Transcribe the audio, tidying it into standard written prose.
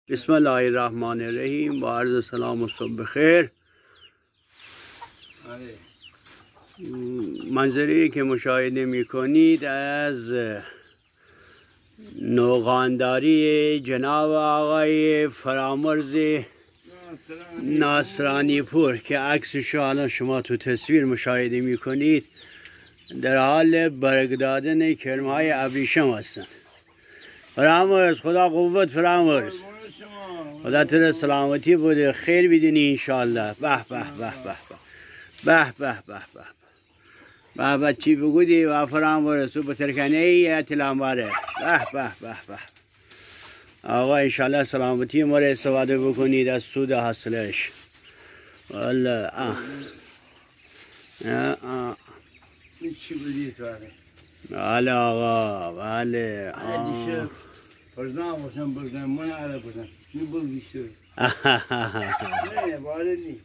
بسم الله الرحمن الرحیم با عرض سلام و صبح بخیر. منظری که مشاهده میکنید از نوغانداری جناب آقای فرامرز ناصرانی پور که عکسش الان شما تو تصویر مشاهده میکنید، در حال برگ دادن کرم های ابریشم هستند. فرامرز خدا قوت، فرامرز خدا تر سلامتی بوده، خیر بدینی انشالله. به به به به به به به به به به چی بگودی و فرامرز تو بترکنه ای تلامباره. به به به به آقا انشالله سلامتی ما را استفاده بکنید از سود حاصلش. والله چی بودی تو بله آقا، بله فرزان باشم بردم من عرب بودم چی بودیشتر نه باره نی